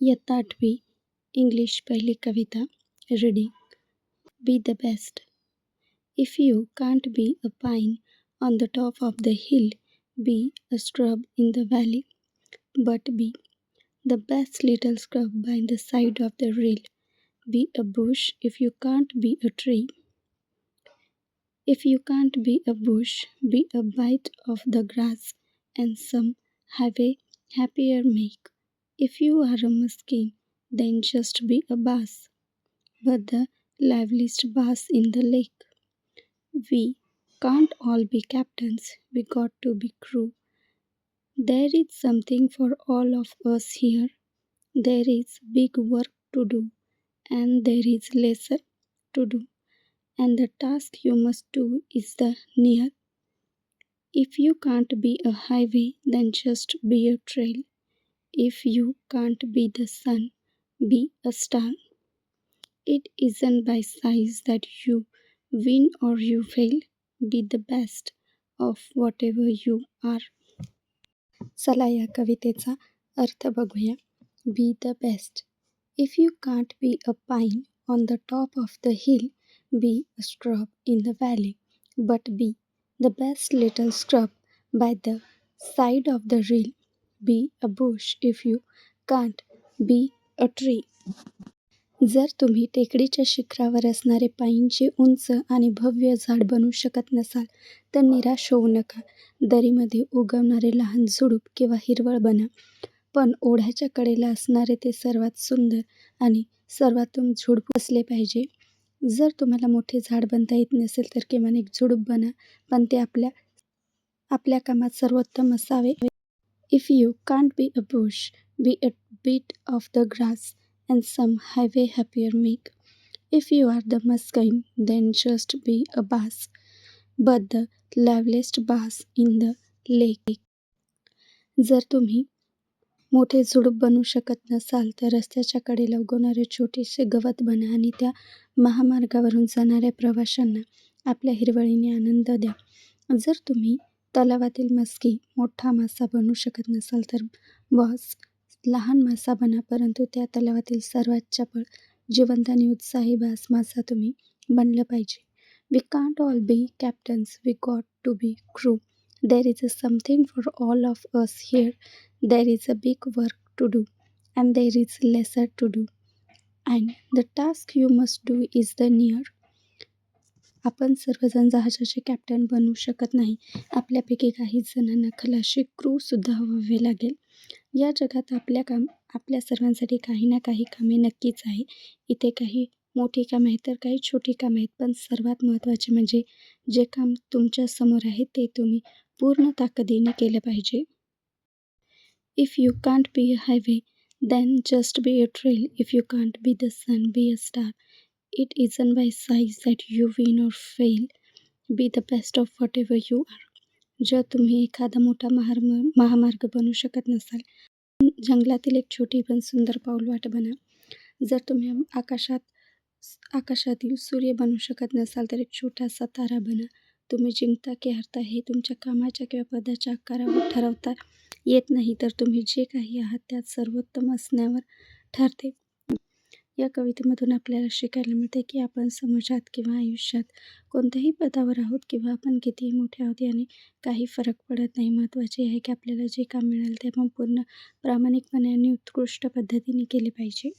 इयत्ता 8वी इंग्लिश पहिली कविता reading. Be the best. If you can't be a pine on the top of the hill, be a scrub in the valley, but be the best little scrub by the side of the rill. Be a bush if you can't be a tree. If you can't be a bush, be a bite of the grass, and some highway happier make. If you are a muskie, then just be a bass, but the liveliest bass in the lake. We can't all be captains, we got to be crew. There is something for all of us here. There is big work to do, and there is lesser to do, and the task you must do is the near. If you can't be a highway, then just be a trail. If you can't be the sun, be a star. It isn't by size that you win or you fail. Be the best of whatever you are. चला या कवितेचा अर्थ बघूया. बी the best. If you can't be a pine on the top of the hill, be a scrub in the valley, but be the best little scrub by the side of the reel. B a Bush if you can't be a tree. जर तुम्ही टेकडीच्या शिखरावर असणारे पाईनचे उंच आणि भव्य झाड बनवू शकत नसाल तर निराश होऊ नका. दरीमध्ये उगवणारे लहान झुडूप किंवा हिरवळ बना, पण ओढ्याच्या कडेला असणारे ते सर्वात सुंदर आणि सर्वोत्तम झुडूप असले पाहिजे. जर तुम्हाला मोठे झाड बनता येत नसेल तर किमान एक झुडूप बना, पण ते आपल्या कामात सर्वोत्तम असावे. If you can't be a bush, be a bit of the grass, and some highway happier make. If you are the muskie, then just be a bass, but the liveliest bass in the lake. जर तुम्ही मोठे झुडूप बनवू शकत नसाल तर रस्त्याच्या कडेला उगवणारे छोटेसे गवत बना आणि त्या महामार्गावरून जाणाऱ्या प्रवाशांना आपल्या हिरवळीने आनंद द्या. जर तुम्ही तलावातील मस्की मोठा मासा बनवू शकत नसाल तर बॉस लहान मासा बना, परंतु त्या तलावातील सर्वात चपळ, जिवंत आणि उत्साही बास मासा तुम्ही बनलं पाहिजे. We can't all be captains, we got to be crew. There is a something for all of us here. There is a big work to do, and there is lesser to do, and the task you must do is the near. आपण सर्वजण जहाजाचे captain बनवू शकत नाही. आपल्यापैकी काही जणांना खलाशी क्रूसुद्धा व्हावे लागेल. या जगात आपल्या सर्वांसाठी काही ना काही कामे नक्कीच आहे. इथे काही मोठी कामं आहेत तर काही छोटी कामं आहेत, पण सर्वात महत्त्वाचे म्हणजे जे काम तुमच्या समोर आहे ते तुम्ही पूर्ण ताकदीने केलं पाहिजे. If you can't be a highway, then just be a trail. If you can't be the sun, be a star. It isn't by size that you win or fail. Be the best of whatever you are. जर तुम्ही एखादा मोठा महामार्ग बनवू शकत नसाल, जंगलातील एक छोटी पण सुंदर पाऊलवाट बना. जर तुम्ही आकाशातील सूर्य बनवू शकत नसाल तर एक छोटासा तारा बना. तुम्ही जिंकता की हारता हे तुमच्या कामाच्या किंवा पदाच्या आकारावर ठरवता येत नाही, तर तुम्ही जे काही आहात त्यात सर्वोत्तम असण्यावर ठरते. या कवितेमधून आपल्याला शिकायला मिळते की आपण समाजात किंवा आयुष्यात कोणत्याही पदावर आहोत किंवा आपण कितीही मोठे आहोत याने काही फरक पडत नाही. महत्त्वाचे आहे की आपल्याला जे काम मिळालं ते आपण पूर्ण प्रामाणिकपणे आणि उत्कृष्ट पद्धतीने केले पाहिजे.